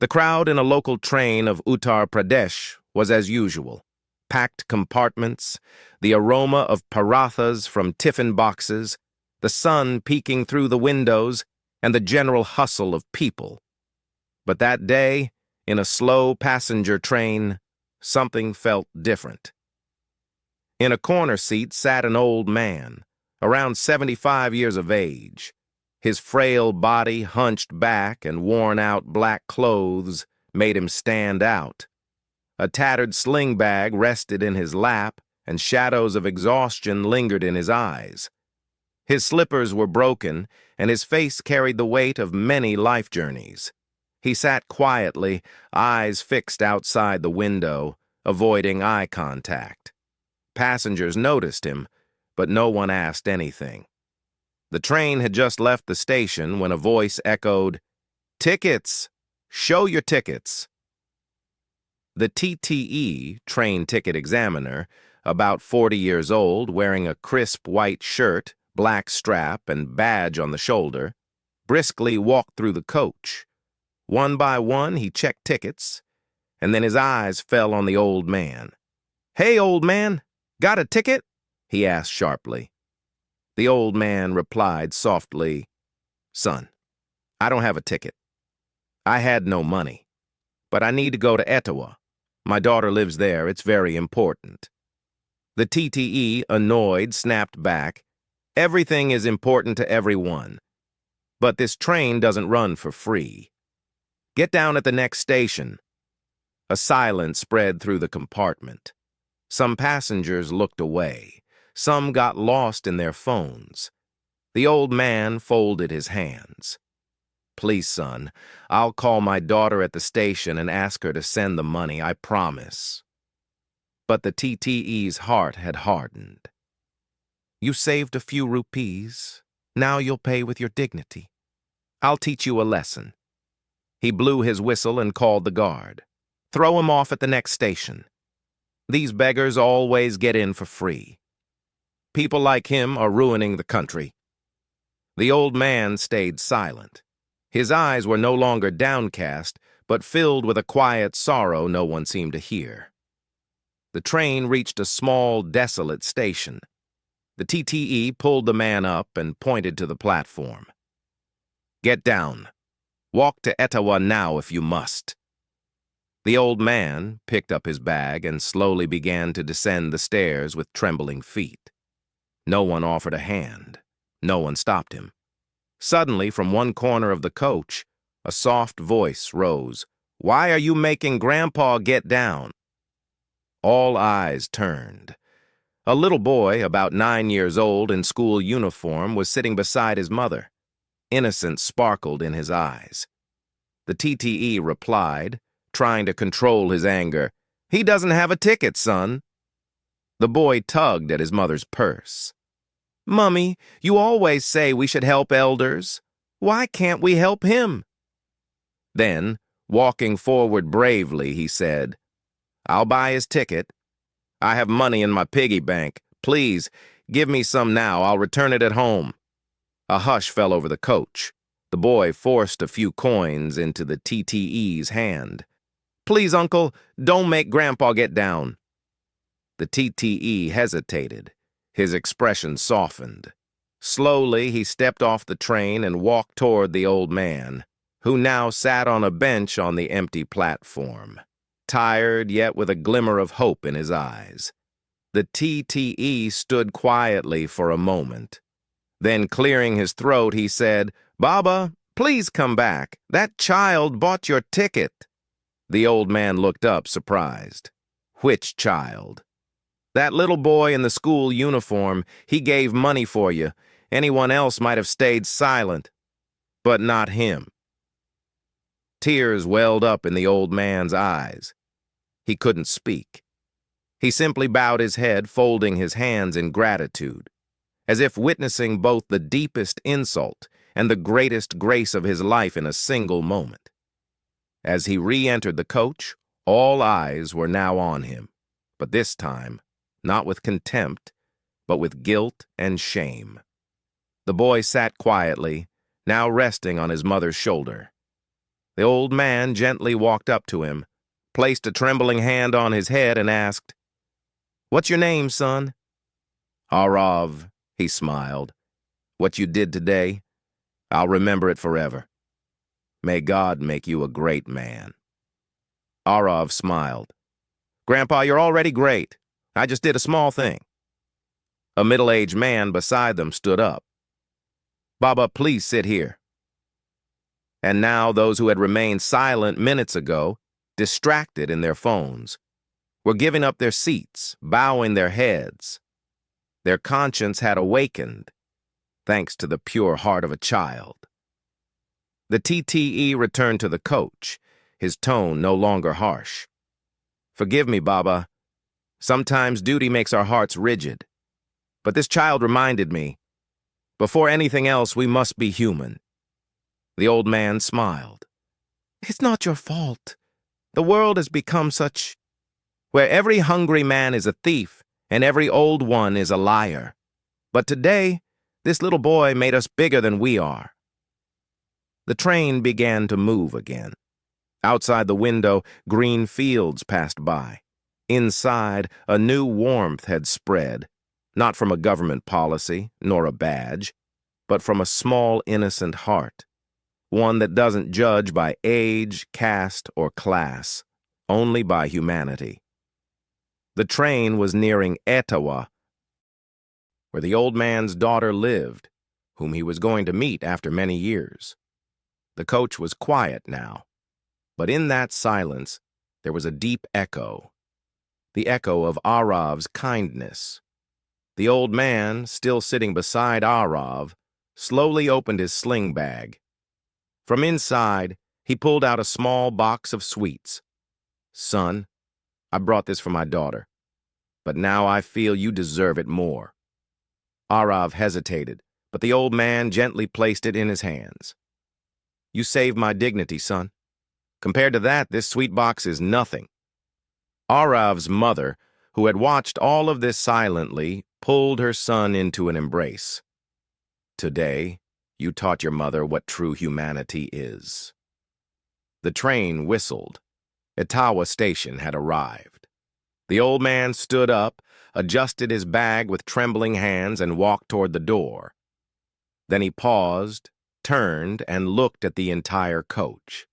The crowd in a local train of Uttar Pradesh was as usual. Packed compartments, the aroma of parathas from tiffin boxes, the sun peeking through the windows, and the general hustle of people. But that day, in a slow passenger train, something felt different. In a corner seat sat an old man, around 75 years of age. His frail body, hunched back, and worn-out black clothes made him stand out. A tattered sling bag rested in his lap, and shadows of exhaustion lingered in his eyes. His slippers were broken, and his face carried the weight of many life journeys. He sat quietly, eyes fixed outside the window, avoiding eye contact. Passengers noticed him, but no one asked anything. The train had just left the station when a voice echoed, "Tickets! Show your tickets!" The TTE, train ticket examiner, about 40 years old, wearing a crisp white shirt, black strap, and badge on the shoulder, briskly walked through the coach. One by one, he checked tickets, and then his eyes fell on the old man. "Hey, old man, got a ticket?" he asked sharply. The old man replied softly, "Son, I don't have a ticket. I had no money, but I need to go to Etawah. My daughter lives there. It's very important." The TTE, annoyed, snapped back, "Everything is important to everyone, but this train doesn't run for free. Get down at the next station." A silence spread through the compartment. Some passengers looked away. Some got lost in their phones. The old man folded his hands. "Please, son, I'll call my daughter at the station and ask her to send the money, I promise." But the TTE's heart had hardened. "You saved a few rupees. Now you'll pay with your dignity. I'll teach you a lesson." He blew his whistle and called the guard. "Throw him off at the next station. These beggars always get in for free. People like him are ruining the country." The old man stayed silent. His eyes were no longer downcast, but filled with a quiet sorrow no one seemed to hear. The train reached a small, desolate station. The TTE pulled the man up and pointed to the platform. "Get down. Walk to Etawah now if you must." The old man picked up his bag and slowly began to descend the stairs with trembling feet. No one offered a hand. No one stopped him. Suddenly, from one corner of the coach, a soft voice rose. "Why are you making Grandpa get down?" All eyes turned. A little boy, about 9 years old, in school uniform, was sitting beside his mother. Innocence sparkled in his eyes. The TTE replied, trying to control his anger, "He doesn't have a ticket, son." The boy tugged at his mother's purse. "Mummy, you always say we should help elders. Why can't we help him?" Then, walking forward bravely, he said, "I'll buy his ticket. I have money in my piggy bank. Please, give me some now. I'll return it at home." A hush fell over the coach. The boy forced a few coins into the TTE's hand. "Please, Uncle, don't make Grandpa get down." The TTE hesitated. His expression softened. Slowly, he stepped off the train and walked toward the old man, who now sat on a bench on the empty platform, tired yet with a glimmer of hope in his eyes. The TTE stood quietly for a moment. Then, clearing his throat, he said, "Baba, please come back. That child bought your ticket." The old man looked up, surprised. "Which child?" "That little boy in the school uniform. He gave money for you. Anyone else might have stayed silent, but not him." Tears welled up in the old man's eyes. He couldn't speak. He simply bowed his head, folding his hands in gratitude, as if witnessing both the deepest insult and the greatest grace of his life in a single moment. As he re-entered the coach, all eyes were now on him, but this time, not with contempt, but with guilt and shame. The boy sat quietly, now resting on his mother's shoulder. The old man gently walked up to him, placed a trembling hand on his head, and asked, "What's your name, son?" "Arav," he smiled. "What you did today, I'll remember it forever. May God make you a great man." Arav smiled. "Grandpa, you're already great. I just did a small thing." A middle-aged man beside them stood up. "Baba, please sit here." And now those who had remained silent minutes ago, distracted in their phones, were giving up their seats, bowing their heads. Their conscience had awakened, thanks to the pure heart of a child. The TTE returned to the coach, his tone no longer harsh. "Forgive me, Baba. Sometimes duty makes our hearts rigid. But this child reminded me, before anything else, we must be human." The old man smiled. "It's not your fault. The world has become such, where every hungry man is a thief and every old one is a liar. But today, this little boy made us bigger than we are." The train began to move again. Outside the window, green fields passed by. Inside, a new warmth had spread, not from a government policy, nor a badge, but from a small, innocent heart. One that doesn't judge by age, caste, or class, only by humanity. The train was nearing Etowah, where the old man's daughter lived, whom he was going to meet after many years. The coach was quiet now, but in that silence there was a deep echo, the echo of Arav's kindness. The old man, still sitting beside Arav, slowly opened his sling bag. From inside, he pulled out a small box of sweets. "Son, I brought this for my daughter, but now I feel you deserve it more." Arav hesitated, but the old man gently placed it in his hands. "You saved my dignity, son. Compared to that, this sweet box is nothing." Arav's mother, who had watched all of this silently, pulled her son into an embrace. "Today, you taught your mother what true humanity is." The train whistled. Etowah Station had arrived. The old man stood up, adjusted his bag with trembling hands, and walked toward the door. Then he paused, turned, and looked at the entire coach.